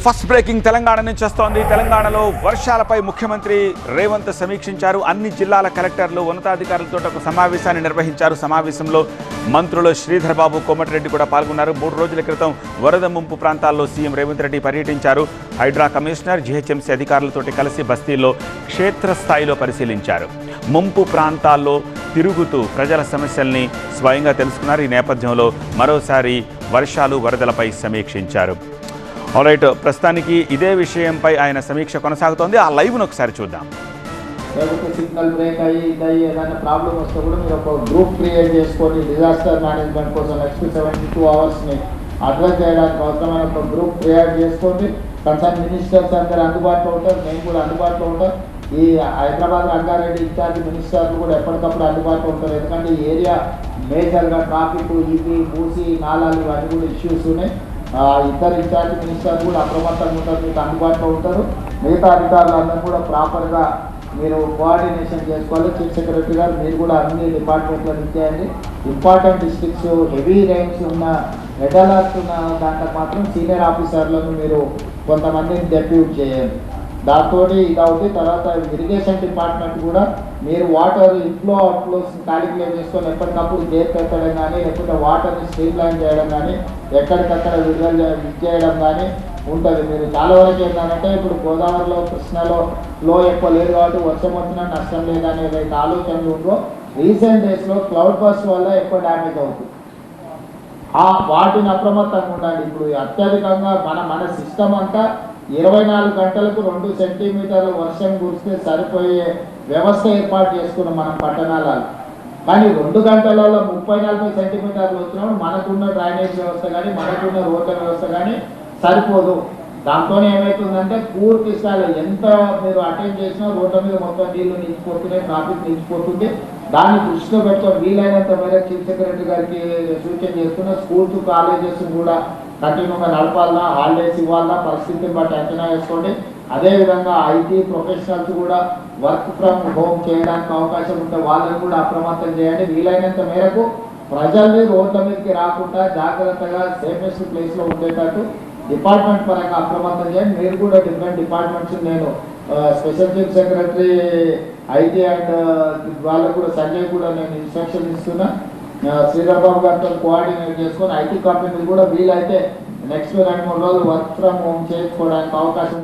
First breaking Telangana నుంచి వస్తోంది. తెలంగాణలో వర్షాలపై ముఖ్యమంత్రి రేవంత్ సమీక్షించారు. అన్ని జిల్లాల కలెక్టర్లు ఉన్నతాధికారులతో ఒక సమావేశాన్ని నిర్వహించారు. సమావేశంలో మంత్రులు శ్రీధర్ బాబు, కోమటిరెడ్డి కూడా పాల్గొన్నారు. 3 రోజుల క్రితం వరద ముంపు ప్రాంతాల్లో సీఎం రేవంత్ రెడ్డి పర్యటించారు. హైడ్రా కమిషనర్, జీహెచ్ఎంసీ అధికారులతో కలిసి బస్తీల్లో క్షేత్రస్థాయిలో పరిశీలించారు. ముంపు ప్రాంతాల్లో తిరుగుతూ ప్రజల సమస్యల్ని స్వయంగా తెలుసుకున్నారు. ఈ నేపథ్యంలో మరోసారి వర్షాలు, వరదలపై సమీక్షించారు. ఆల్రైట్, ప్రస్తుతానికి ఇదే విషయంపై ఆయన సమీక్ష కొనసాగుతోంది. ఆ లైవ్ను ఒకసారి చూద్దాం. లేకపోతే సిగ్నల్ బ్రేక్ అయ్యి ఇదయ్యి ఏదైనా ప్రాబ్లం వస్తే కూడా మీరు ఒక గ్రూప్ క్రియేట్ చేసుకొని డిజాస్టర్ మేనేజ్మెంట్ కోసం నెక్స్ట్ 72 అవర్స్ని అడ్రస్ చేయడానికి అవసరమైన ఒక గ్రూప్ క్రియేట్ చేసుకోండి. కన్సర్న్ మినిస్టర్స్ అందరూ అందుబాటులో ఉంటారు, మేము కూడా అందుబాటులో ఉంటాం. ఈ హైదరాబాద్ రంగారెడ్డి ఇన్ఛార్జ్ మినిస్టర్లు కూడా ఎప్పటికప్పుడు అందుబాటులో ఉంటారు. ఎందుకంటే ఈ ఏరియా మేజర్గా ట్రాఫిక్, ఈపీ, మూసి, నాలాలు ఇవన్నీ కూడా ఇష్యూస్ ఉన్నాయి. ఇద్దరు ఇన్ఛార్జ్ మినిస్టర్లు కూడా అప్రమత్తంగా ఉంటారు, మీకు అందుబాటులో ఉంటారు. మిగతా అధికారులందరూ కూడా ప్రాపర్గా మీరు కోఆర్డినేషన్ చేసుకోవాలి. చీఫ్ సెక్రటరీ గారు మీరు కూడా అన్ని డిపార్ట్మెంట్లను ఇచ్చేయండి. ఇంపార్టెంట్ డిస్ట్రిక్ట్స్, హెవీ రైన్స్ ఉన్న, రెడ్ అలర్ట్స్ ఉన్న దాంట్లో మాత్రం సీనియర్ ఆఫీసర్లను మీరు కొంతమందిని డెప్యూట్ చేయండి. దాంతో ఇదవుతుంది. తర్వాత ఇరిగేషన్ డిపార్ట్మెంట్ కూడా మీరు వాటర్ ఇన్ఫ్లో అవుట్ఫ్లోస్ క్యాలిక్యులేట్ చేసుకొని ఎప్పటికప్పుడు గేట్ పెట్టడం కానీ, లేకపోతే వాటర్ని స్ట్రీమ్ లైన్ చేయడం కానీ, ఎక్కడికక్కడ విడుదల చేయడం కానీ ఉంటుంది. మీరు చాలా వరకు ఏంటంటే ఇప్పుడు గోదావరిలో, కృష్ణలో ఫ్లో ఎక్కువ లేదు కాబట్టి వర్షం వచ్చినా నష్టం లేదనేది అయితే ఆలోచనలు ఉందో, రీసెంట్ డేస్లో క్లౌడ్ బస్ట్ వల్ల ఎక్కువ డ్యామేజ్ అవుతుంది. వాటిని అప్రమత్తంగా ఉండాలి. ఇప్పుడు అత్యధికంగా మన సిస్టమ్ అంతా 24 గంటలకు 2 సెంటీమీటర్ల వర్షం కురిస్తే సరిపోయే వ్యవస్థ ఏర్పాటు చేసుకున్నాం మనం పట్టణాలలో. కానీ 2 గంటలలో 30-40 సెంటీమీటర్లు వచ్చినప్పుడు మనకున్న డ్రైనేజ్ వ్యవస్థ కానీ, మనకున్న రోడ్ల వ్యవస్థ కానీ సరిపోదు. దాంతో ఏమవుతుందంటే పూర్తి స్థాయిలో ఎంత మీరు అటెండ్ చేసినా రోడ్ల మీద మొత్తం నీళ్లు నిలిచిపోతున్నాయి, ట్రాఫిక్ నిలిచిపోతుంది. దాన్ని దృష్టిలో పెట్టుకొని వీలైనంత మేరకు చీఫ్ సెక్రటరీ గారికి సూచన చేస్తున్న స్కూల్స్, కాలేజెస్ కూడా కంటిన్యూగా నడపాలన్నా, హాలిడేస్ ఇవ్వాలన్నా పరిస్థితిని బట్టి అంచనా వేసుకోండి. అదేవిధంగా ఐటీ ప్రొఫెషనల్స్ కూడా వర్క్ ఫ్రమ్ హోమ్ చేయడానికి అవకాశం ఉంటే వాళ్ళని కూడా అప్రమత్తం చేయండి. వీలైనంత మేరకు ప్రజల్ని రోడ్ల మీదకి రాకుండా జాగ్రత్తగా సేఫెస్ట్ ప్లేస్లో ఉండేటట్టు డిపార్ట్మెంట్ పరంగా అప్రమత్తం చేయండి. మీరు కూడా డిఫరెంట్ డిపార్ట్మెంట్స్, నేను special chief secretary IT and వాళ్ళకు కూడా సంజయ్ కూడా నేను ఇన్స్ట్రక్షన్ ఇస్తున్నా. శ్రీధర్ బాబు గారితో కోఆర్డినేట్ చేసుకొని ఐటీ కంపెనీలు కూడా వీలైతే నెక్స్ట్ 2-3 రోజులు వర్క్ ఫ్రమ్ హోమ్ చేసుకోవడానికి అవకాశం